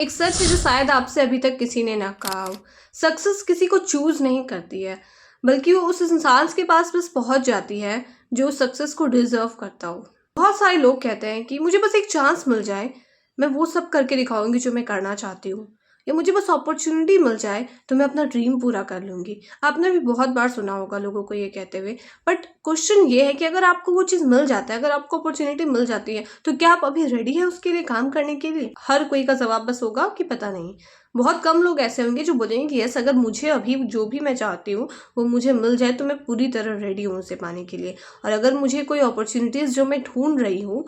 एक सच है जो शायद आपसे अभी तक किसी ने ना कहा हो। सक्सेस किसी को चूज नहीं करती है, बल्कि वो उस इंसान के पास बस पहुंच जाती है जो सक्सेस को डिजर्व करता हो। बहुत सारे लोग कहते हैं कि मुझे बस एक चांस मिल जाए, मैं वो सब करके दिखाऊंगी जो मैं करना चाहती हूँ, या मुझे बस अपॉर्चुनिटी मिल जाए तो मैं अपना ड्रीम पूरा कर लूंगी। आपने भी बहुत बार सुना होगा लोगों को ये कहते हुए। बट क्वेश्चन ये है कि अगर आपको वो चीज़ मिल जाता है, अगर आपको अपॉर्चुनिटी मिल जाती है, तो क्या आप अभी रेडी है उसके लिए काम करने के लिए? हर कोई का जवाब बस होगा कि पता नहीं। बहुत कम लोग ऐसे होंगे जो बोलेंगे कि यस, अगर मुझे अभी जो भी मैं चाहती हूँ वो मुझे मिल जाए तो मैं पूरी तरह रेडी हूँ उसे पाने के लिए। और अगर मुझे कोई अपॉर्चुनिटीज़ जो मैं ढूंढ रही हूँ,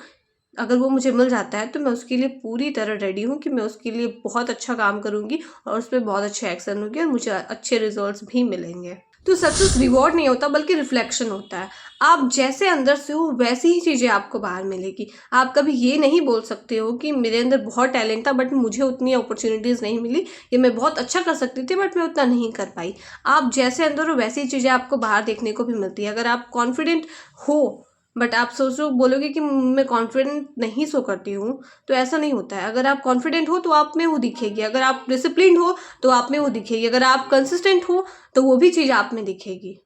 अगर वो मुझे मिल जाता है तो मैं उसके लिए पूरी तरह रेडी हूँ कि मैं उसके लिए बहुत अच्छा काम करूँगी और उस पर बहुत अच्छे एक्शन लूँगी और मुझे अच्छे रिजल्ट्स भी मिलेंगे। तो सक्सेस रिवॉर्ड नहीं होता बल्कि रिफ्लेक्शन होता है। आप जैसे अंदर से हो वैसी ही चीज़ें आपको बाहर मिलेगी। आप कभी ये नहीं बोल सकते हो कि मेरे अंदर बहुत टैलेंट था बट मुझे उतनी अपॉर्चुनिटीज़ नहीं मिली, या मैं बहुत अच्छा कर सकती थी बट मैं उतना नहीं कर पाई। आप जैसे अंदर हो वैसी चीज़ें आपको बाहर देखने को भी मिलती है। अगर आप कॉन्फिडेंट हो बट आप सोचो बोलोगे कि मैं कॉन्फिडेंट नहीं सो करती हूँ, तो ऐसा नहीं होता है। अगर आप कॉन्फिडेंट हो तो आप में वो दिखेगी, अगर आप डिसिप्लिन्ड हो तो आप में वो दिखेगी, अगर आप कंसिस्टेंट हो तो वो भी चीज़ आप में दिखेगी।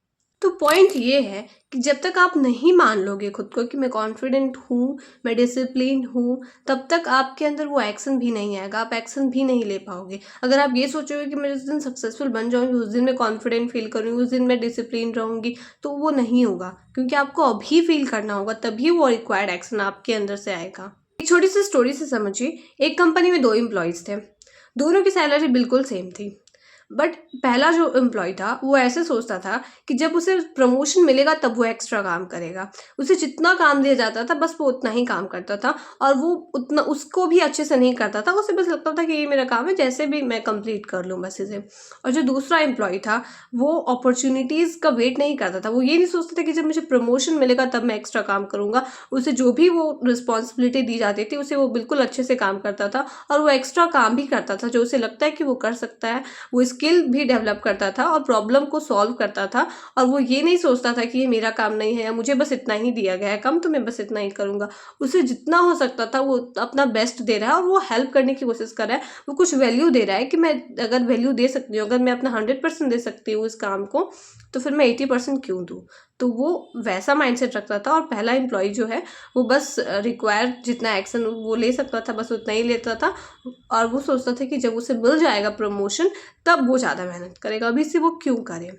तो पॉइंट ये है कि जब तक आप नहीं मान लोगे खुद को कि मैं कॉन्फिडेंट हूँ, मैं डिसिप्लिन हूँ, तब तक आपके अंदर वो एक्शन भी नहीं आएगा, आप एक्शन भी नहीं ले पाओगे। अगर आप ये सोचोगे कि मैं जिस दिन सक्सेसफुल बन जाऊंगी उस दिन मैं कॉन्फिडेंट फील करूँगी, उस दिन मैं डिसिप्लिन रहूंगी, तो वो नहीं होगा। क्योंकि आपको अभी फील करना होगा, तभी वो रिक्वायर्ड एक्शन आपके अंदर से आएगा। एक छोटी सी स्टोरी से समझिए। एक कंपनी में 2 एम्प्लॉयज़ थे। दोनों की सैलरी बिल्कुल सेम थी। बट पहला जो एम्प्लॉय था वो ऐसे सोचता था कि जब उसे प्रमोशन मिलेगा तब वो एक्स्ट्रा काम करेगा। उसे जितना काम दिया जाता था बस वो उतना ही काम करता था, और वो उतना उसको भी अच्छे से नहीं करता था। उसे बस लगता था कि ये मेरा काम है, जैसे भी मैं कंप्लीट कर लूँ बस इसे। और जो दूसरा एम्प्लॉय था वो अपॉर्चुनिटीज़ का वेट नहीं करता था। वो ये नहीं सोचता था कि जब मुझे प्रमोशन मिलेगा तब मैं एक्स्ट्रा काम करूँगा। उसे जो भी वो रिस्पॉन्सिबिलिटी दी जाती थी उसे वो बिल्कुल अच्छे से काम करता था, और वो एक्स्ट्रा काम भी करता था जो उसे लगता है कि वो कर सकता है। वो स्किल भी डेवलप करता था और प्रॉब्लम को सॉल्व करता था। और वो ये नहीं सोचता था कि ये मेरा काम नहीं है या मुझे बस इतना ही दिया गया है कम, तो मैं बस इतना ही करूँगा। उसे जितना हो सकता था वो अपना बेस्ट दे रहा है, और वो हेल्प करने की कोशिश कर रहा है। वो कुछ वैल्यू दे रहा है कि मैं अगर वैल्यू दे सकती हूँ, अगर मैं अपना 100% दे सकती हूँ इस काम को, तो फिर मैं 80% क्यों दूँ। तो वो वैसा माइंडसेट रखता था। और पहला एम्प्लॉय जो है वो बस रिक्वायर जितना एक्शन वो ले सकता था बस उतना ही लेता था। और वो सोचता था कि जब उसे मिल जाएगा प्रमोशन तब वो ज़्यादा मेहनत करेगा, अभी से वो क्यों करे।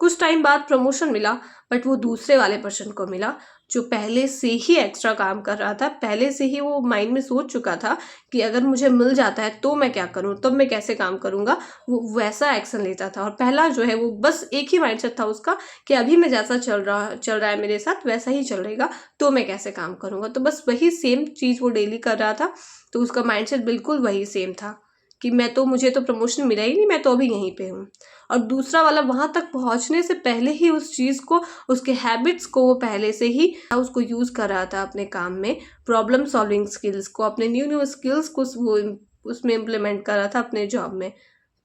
कुछ टाइम बाद प्रमोशन मिला, बट वो दूसरे वाले पर्सन को मिला जो पहले से ही एक्स्ट्रा काम कर रहा था। पहले से ही वो माइंड में सोच चुका था कि अगर मुझे मिल जाता है तो मैं क्या करूँ, तब मैं कैसे काम करूँगा। वो वैसा एक्शन लेता था। और पहला जो है वो बस एक ही माइंडसेट था उसका कि अभी मैं जैसा चल रहा है मेरे साथ वैसा ही चल रहेगा, तो मैं कैसे काम करूँगा। तो बस वही सेम चीज़ वो डेली कर रहा था। तो उसका माइंडसेट बिल्कुल वही सेम था कि मुझे तो प्रमोशन मिला ही नहीं, मैं तो अभी यहीं पे हूँ। और दूसरा वाला वहां तक पहुंचने से पहले ही उस चीज को, उसके हैबिट्स को वो पहले से ही उसको यूज कर रहा था अपने काम में। प्रॉब्लम सॉल्विंग स्किल्स को, अपने न्यू न्यू स्किल्स को वो उसमें इम्प्लीमेंट कर रहा था अपने जॉब में।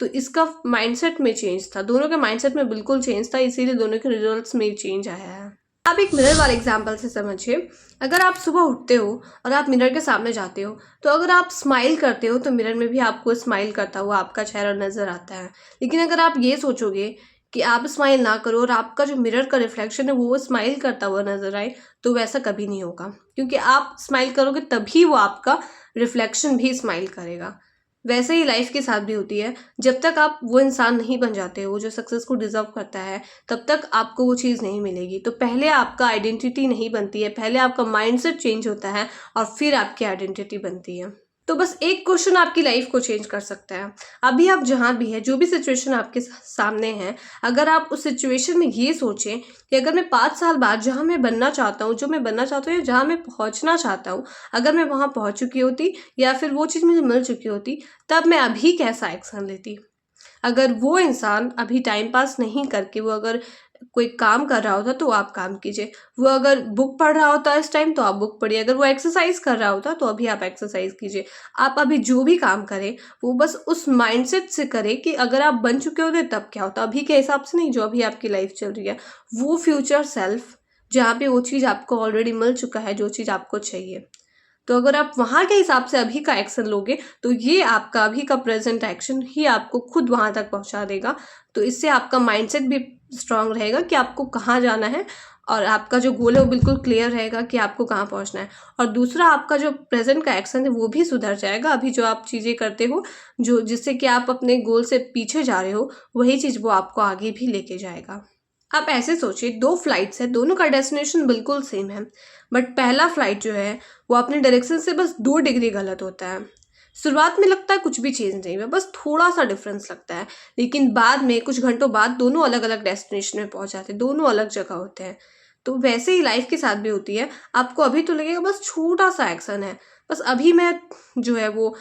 तो इसका माइंडसेट में चेंज था, दोनों के माइंडसेट में बिल्कुल चेंज था, इसीलिए दोनों के रिजल्ट्स में चेंज आया है। आप एक मिरर वाले एग्जाम्पल से समझिए। अगर आप सुबह उठते हो और आप मिरर के सामने जाते हो, तो अगर आप स्माइल करते हो तो मिरर में भी आपको स्माइल करता हुआ आपका चेहरा नजर आता है। लेकिन अगर आप ये सोचोगे कि आप स्माइल ना करो और आपका जो मिरर का रिफ्लेक्शन है वो स्माइल करता हुआ नजर आए, तो वैसा कभी नहीं होगा। क्योंकि आप स्माइल करोगे तभी वो आपका रिफ्लेक्शन भी स्माइल करेगा। वैसे ही लाइफ के साथ भी होती है। जब तक आप वो इंसान नहीं बन जाते हो जो सक्सेस को डिजर्व करता है, तब तक आपको वो चीज़ नहीं मिलेगी। तो पहले आपका आइडेंटिटी नहीं बनती है, पहले आपका माइंडसेट चेंज होता है और फिर आपकी आइडेंटिटी बनती है। तो बस एक क्वेश्चन आपकी लाइफ को चेंज कर सकता है। अभी आप जहाँ भी है, जो भी सिचुएशन आपके सामने है, अगर आप उस सिचुएशन में ये सोचें कि अगर मैं 5 साल बाद जहाँ मैं बनना चाहता हूँ, जो मैं बनना चाहता हूँ या जहाँ मैं पहुँचना चाहता हूँ, अगर मैं वहाँ पहुँच चुकी होती या फिर वो चीज़ मुझे मिल चुकी होती, तब मैं अभी कैसा एक्शन लेती। अगर वो इंसान अभी टाइम पास नहीं करके वो अगर कोई काम कर रहा होता तो आप काम कीजिए। वो अगर बुक पढ़ रहा होता इस टाइम तो आप बुक पढ़िए। अगर वो एक्सरसाइज कर रहा होता तो अभी आप एक्सरसाइज कीजिए। आप अभी जो भी काम करें वो बस उस माइंडसेट से करें कि अगर आप बन चुके होते तब क्या होता, अभी के हिसाब से नहीं, जो अभी आपकी लाइफ चल रही है वो फ्यूचर सेल्फ, जहाँ पे वो चीज़ आपको ऑलरेडी मिल चुका है जो चीज़ आपको चाहिए। तो अगर आप वहाँ के हिसाब से अभी का एक्शन लोगे तो ये आपका अभी का प्रेजेंट एक्शन ही आपको खुद वहाँ तक पहुँचा देगा। तो इससे आपका माइंडसेट भी स्ट्रांग रहेगा कि आपको कहाँ जाना है और आपका जो गोल है वो बिल्कुल क्लियर रहेगा कि आपको कहाँ पहुँचना है। और दूसरा, आपका जो प्रेजेंट का एक्शन है वो भी सुधर जाएगा। अभी जो आप चीज़ें करते हो जो जिससे कि आप अपने गोल से पीछे जा रहे हो, वही चीज़ वो आपको आगे भी लेके जाएगा। आप ऐसे सोचिए, 2 फ्लाइट्स हैं, दोनों का डेस्टिनेशन बिल्कुल सेम है, बट पहला फ्लाइट जो है वो अपने डायरेक्शन से बस 2 डिग्री गलत होता है। शुरुआत में लगता है कुछ भी चेंज नहीं हुआ, बस थोड़ा-सा डिफरेंस लगता है, लेकिन बाद में कुछ घंटों बाद दोनों अलग-अलग डेस्टिनेशन में पहुँच जाते हैं, दोनों अलग जगह होते हैं। तो वैसे ही लाइफ के साथ भी होती है। आपको अभी तो लगेगा बस छोटा-सा एक्शन है, बस अभी मैं जो है वो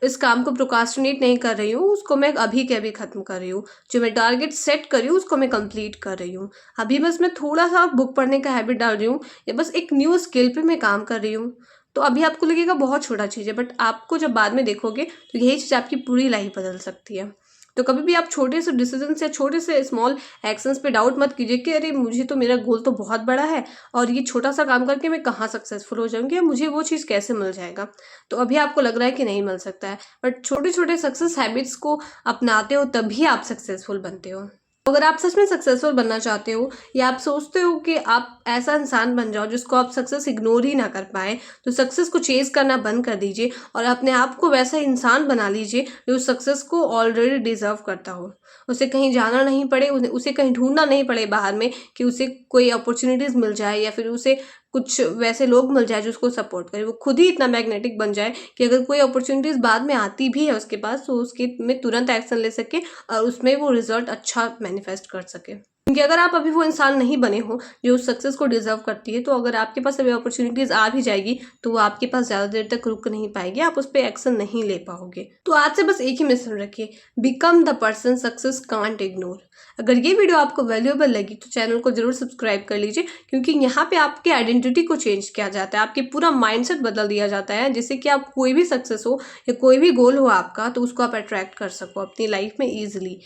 इस काम को प्रोक्रास्टिनेट नहीं कर रही हूँ, उसको मैं अभी के अभी ख़त्म कर रही हूँ। जो मैं टारगेट सेट कर रही हूँ, उसको मैं कंप्लीट कर रही हूँ। अभी बस मैं थोड़ा-सा बुक पढ़ने का हैबिट डाल रही हूँ या बस एक न्यू स्किल पे मैं काम कर रही हूँ। तो अभी आपको लगेगा बहुत छोटा चीज़ है, बट आपको जब बाद में देखोगे तो यही चीज़ आपकी पूरी लाइफ बदल सकती है। तो कभी भी आप छोटे से डिसीजंस या छोटे से स्मॉल एक्शंस पे डाउट मत कीजिए कि अरे मुझे तो, मेरा गोल तो बहुत बड़ा है और ये छोटा-सा काम करके मैं कहाँ सक्सेसफुल हो जाऊँगी या मुझे वो चीज़ कैसे मिल जाएगा। तो अभी आपको लग रहा है कि नहीं मिल सकता है, बट छोटे-छोटे सक्सेस हैबिट्स को अपनाते हो तभी आप सक्सेसफुल बनते हो। अगर आप सच में सक्सेसफुल बनना चाहते हो या आप सोचते हो कि आप ऐसा इंसान बन जाओ जिसको आप सक्सेस इग्नोर ही ना कर पाए, तो सक्सेस को चेज करना बंद कर दीजिए और अपने आप को वैसा इंसान बना लीजिए जो सक्सेस को ऑलरेडी डिजर्व करता हो। उसे कहीं जाना नहीं पड़े, उसे कहीं ढूंढना नहीं पड़े बाहर में कि उसे कोई अपॉर्चुनिटीज़ मिल जाए या फिर उसे कुछ वैसे लोग मिल जाए जो उसको सपोर्ट करे। वो खुद ही इतना मैग्नेटिक बन जाए कि अगर कोई अपॉर्चुनिटीज़ बाद में आती भी है उसके पास, तो उसके में तुरंत एक्शन ले सके और उसमें वो रिजल्ट अच्छा मैनिफेस्ट कर सके। क्योंकि अगर आप अभी वो इंसान नहीं बने हो जो उस सक्सेस को डिजर्व करती है, तो अगर आपके पास अभी अपॉर्चुनिटीज़ आ भी जाएगी तो वो आपके पास ज़्यादा देर तक रुक नहीं पाएगी, आप उस पर एक्शन नहीं ले पाओगे। तो आज से बस एक ही मिशन रखिए, become the person success can't ignore. अगर ये वीडियो आपको वैल्यूएबल लगी तो चैनल को जरूर सब्सक्राइब कर लीजिए, क्योंकि यहाँ पे आपके आइडेंटिटी को चेंज किया जाता है, आपके पूरा माइंडसेट बदल दिया जाता है, जिससे कि आप कोई भी सक्सेस हो या कोई भी गोल हो आपका, तो उसको आप अट्रैक्ट कर सको अपनी लाइफ में ईजिली।